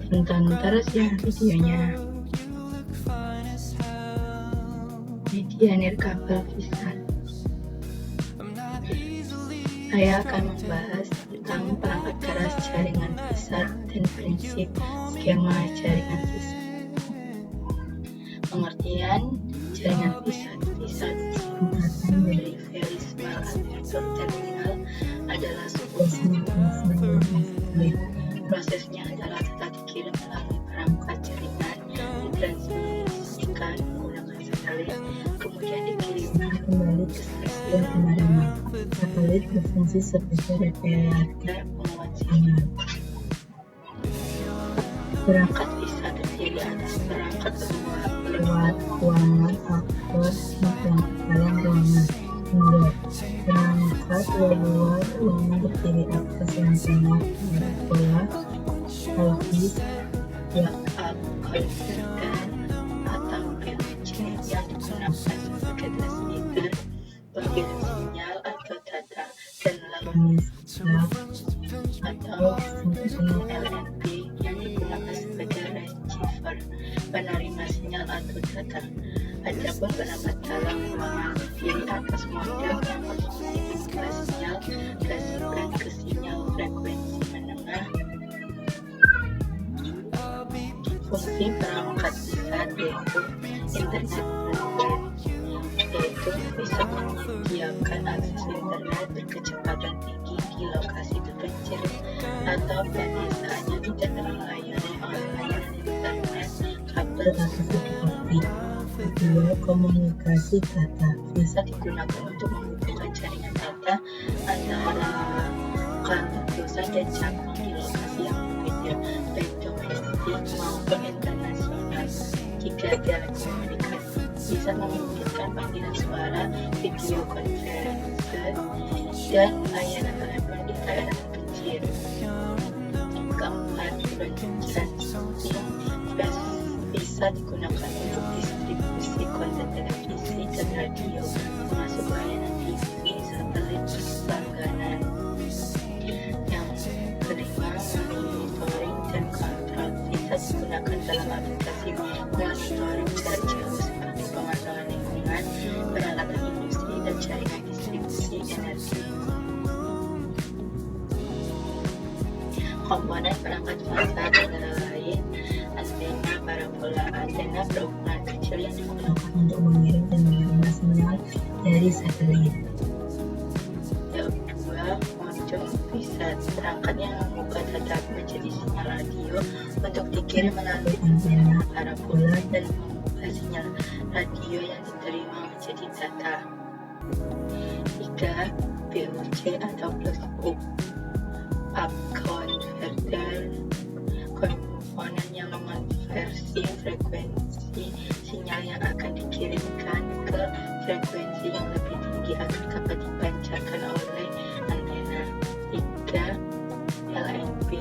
Tonton terus ya videonya. Media nirkabel Vsat. Saya akan membahas tentang perangkat keras jaringan Vsat dan prinsip skema jaringan Vsat. Pengertian jaringan Vsat singkatan dari Very Small Adapter Terminal adalah sebuah singkatan yang prosesnya adalah data dikirim melalui perangkat jaringan, ditransmisikan menggunakan satelit, kemudian dikirimkan kembali ke stasiun penerima. Satelit berfungsi sebagai repelator penguat sinyal. Perangkat Vsat terdiri atas perangkat lewat ruangan outdoor dan perangkat dalam ruangan indoor. Perangkat lewat ruangan terdiri atas antena parabola, halvis, backup converter atau BOC yang digunakan sebagai transmitter pengkirim sinyal atau data, dan lalu atau sinyal LNB yang digunakan sebagai receiver penerima sinyal atau data. Adapun perangkat dalam ruangan terdiri atas modem yang berfungsi mengubah sinyal kasihkan ke sinyal frekuensi menengah. Fungsi perangkat Vsat yaitu internet broadband, yaitu bisa menyediakan akses internet berkecepatan tinggi di lokasi terpencil atau pedesaan yang tidak terlayani oleh layanan internet kabel atau fiber optik. Kedua, komunikasi data. Vsat digunakan untuk menghubungkan jaringan data antara kantor pusat dan cabang di lokasi yang berbeda, baik domestik maupun internasional. Jika telekomunikasi bisa memungkinkan panggilan suara, video konferensi, dan layanan telepon di daerah terpencil. Keempat, transmisi. Vsat digunakan untuk distribusi konten televisi dan radio, termasuk layanan TV, satelit berlangganan. Yang kelima, monitoring dan kontrol. Vsat digunakan dalam aplikasi monitoring jarak jauh seperti pemantauan lingkungan, peralatan industri, dan jaringan distribusi energi. Komponen perangkat Vsat antara lain antena parabola. Antena berukuran kecil yang digunakan untuk mengirim dan menerima sinyal dari satelit. Yang kedua, modem Vsat, perangkat yang mengubah data menjadi sinyal radio untuk dikirim melalui antena parabola dan mengubah sinyal radio yang diterima menjadi data. 3. BOC atau closed up converter, komponen yang mengonversi frekuensi sinyal yang akan dikirimkan ke frekuensi yang lebih tinggi agar dapat dipancarkan oleh antena. 3. LNB,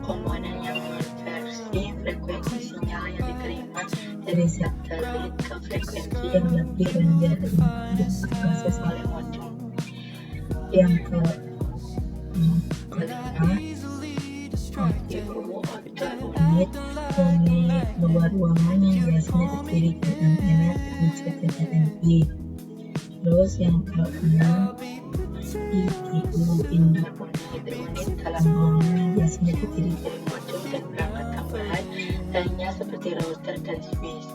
komponen yang mengonversi frekuensi sinyal yang diterima dari satelit ke frekuensi yang lebih rendah untuk diproses oleh modem. Yang kelima, unit luar ruangan yang biasanya terdiri dari antena terwujud LNB. Terus yang keenam, IDU, indoor unit dalam ruangan yang biasanya terdiri dari modem dan perangkat tambahan lainnya seperti router dan switch.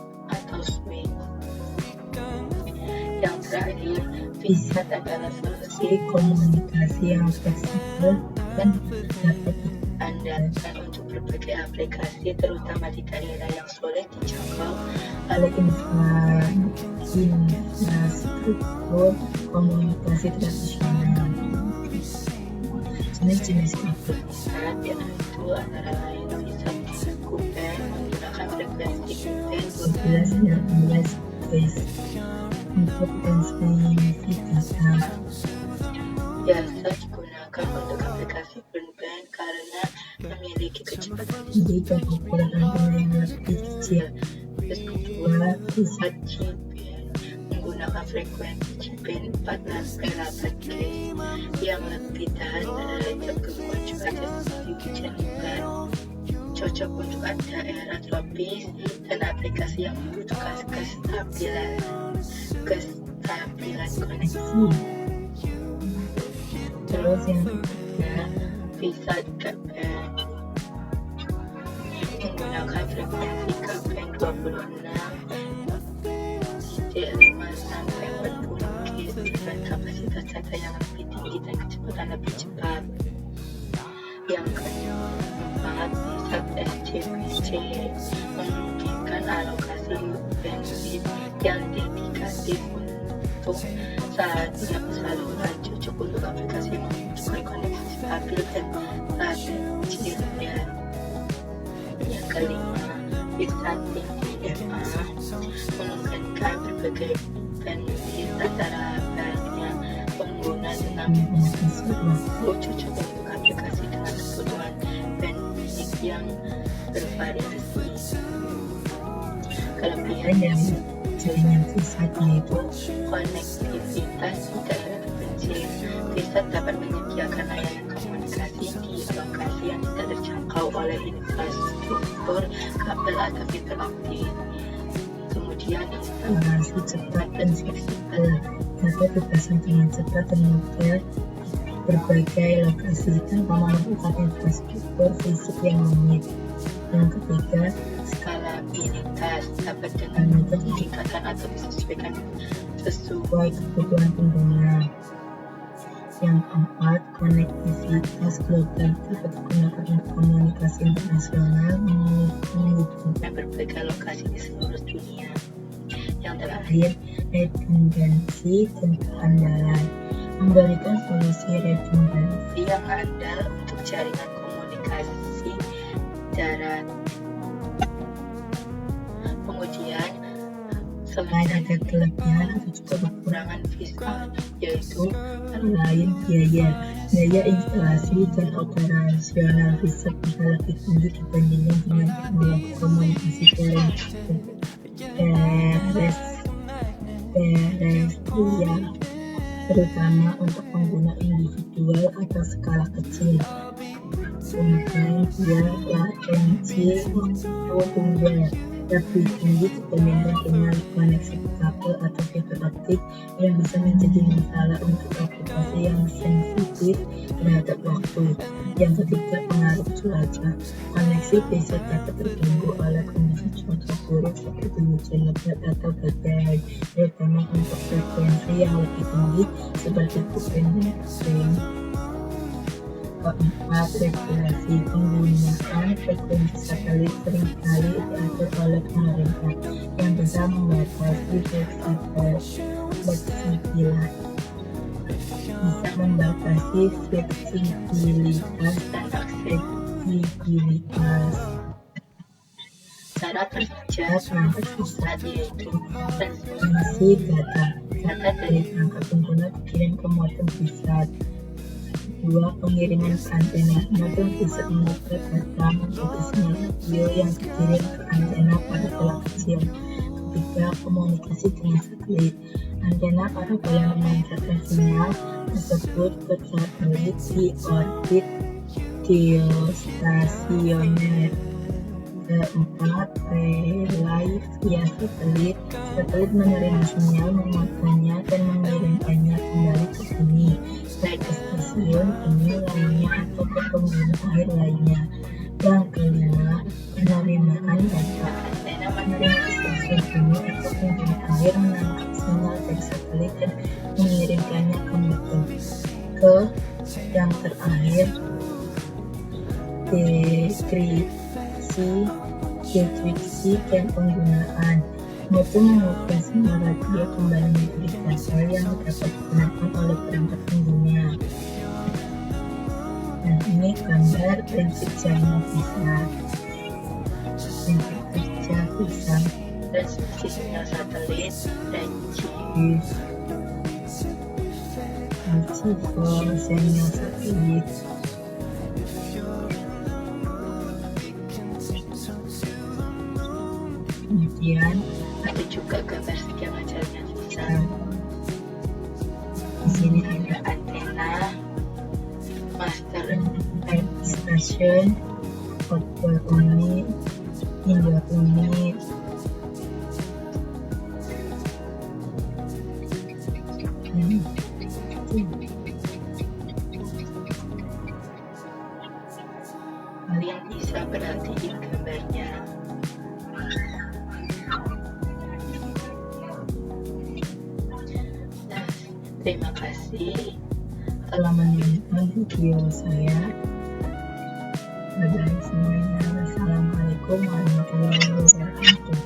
Yang terakhir, Vsat adalah solusi komunikasi yang fleksibel dan dapat diandalkan untuk berbagai aplikasi, terutama di daerah yang sulit dijangkau oleh infrastruktur komunikasi tradisional. Jenis-jenis Vsat yaitu antara lain Vsat Ku-band menggunakan frekuensi Ku-band 12 dan 16 Hz untuk transmisi data. Biasa digunakan untuk aplikasi broadband karena memiliki kecepatan tinggi dan ukuran antena yang lebih kecil. Terus kedua, Vsat G-band menggunakan frekuensi G-band 14 yang lebih tahan terhadap gangguan cuaca seperti hujan lebat, cocok untuk daerah tropis dan aplikasi yang membutuhkan kestabilan koneksi. Terus yang ketiga, bisa K-band menggunakan frekuensi K-band 26 D5 sampai 40 GHz dengan kapasitas data yang lebih tinggi dan kecepatan lebih cepat. Yang keempat, bisa SCBC memungkinkan alokasi bandwidth yang dedikatif untuk saluran, cocok untuk aplikasi yang membutuhkan koneksi stabil dan latensi rendah. Yang kelima, bisa TDMA memungkinkan berbagai bandwidth antara banyak pengguna dengan menggunakan waktu, cocok untuk aplikasi dengan kebutuhan bandwidth yang bervariasi. Kelebihan yang jaringan VSAT yaitu konektivitas di daerah terpencil. VSAT dapat menyediakan layanan komunikasi di lokasi yang tidak terjangkau oleh infrastruktur kabel atau fiber optik. Kemudian instalasi cepat dan fleksibel, dapat dipasang dengan cepat dan mudah berbagai lokasi tanpa memerlukan infrastruktur fisik yang rumit. Yang ketiga, skalabilitas, dapat dengan mudah ditingkatkan atau disesuaikan sesuai kebutuhan pengguna. Yang keempat, konektivitas global, dapat digunakan untuk komunikasi internasional menghubungkan berbagai lokasi di seluruh dunia. Yang terakhir, redundansi dan keandalan, memberikan solusi redundansi yang andal untuk jaringan komunikasi darat. Kemudian, selain ada kelebihan atau juga kekurangan VSAT, yaitu lain biaya instalasi dan operasional VSAT bisa lebih tinggi dibandingkan dengan teknologi komunikasi daring terrestrial, terutama untuk pengguna individual atau skala kecil. Kemudian latensi waktu tunggal lebih tinggi dibandingkan dengan koneksi kabel atau fiber optik yang bisa menjadi masalah untuk aplikasi yang sensitif terhadap waktu. Yang ketiga, pengaruh cuaca. Koneksi bisa dapat terganggu oleh kondisi cuaca buruk seperti hujan lebat atau badai, terutama untuk frekuensi yang lebih tinggi seperti band FM. Keempat, regulasi. Penggunaan frekuensi satelit seringkali diatur oleh pemerintah yang bisa membatasi fleksibilitas dan aksesibilitas. Cara kerja perangkat VSAT yaitu transmisi data dari perangkat pengguna dikirim ke modem VSAT. 2. Pengiriman ke antena. Modem bisa mengikat data menjadi sinyal radio yang dikirim ke antena parabola kecil. 3. Komunikasi dengan satelit. Antena parabola memancarkan sinyal tersebut ke satelit di orbit geostasioner. 4. Relay via satelit. Satelit menerima sinyal, menguatkannya dan mengirimkannya kembali ke bumi, baik ke stasiun ini lainnya atau ke pengguna akhir lainnya. Yang kelima, penerimaan data. Antena menerima stasiun bumi atau pengguna akhir menangkap sinyal dari satelit dan mengirimkannya ke modem. Yang terakhir, dekripsi dan penggunaan. Modem menguatkan sinyal radio kembali menjadi data yang dapat digunakan oleh perangkat pengguna. Nah, ini gambar prinsip jaringan VSAT. Prinsip kerja VSAT: transmisi sinyal satelit, range for sinyal satelit. Kemudian ada juga gambar skema jaringan VSAT. Di sini ada antena, master station, output. unit hingga unit. Kalian bisa perhatiin gambarnya. Nah, terima kasih Telah menonton video saya. Bye semuanya. Wassalamualaikum warahmatullahi wabarakatuh.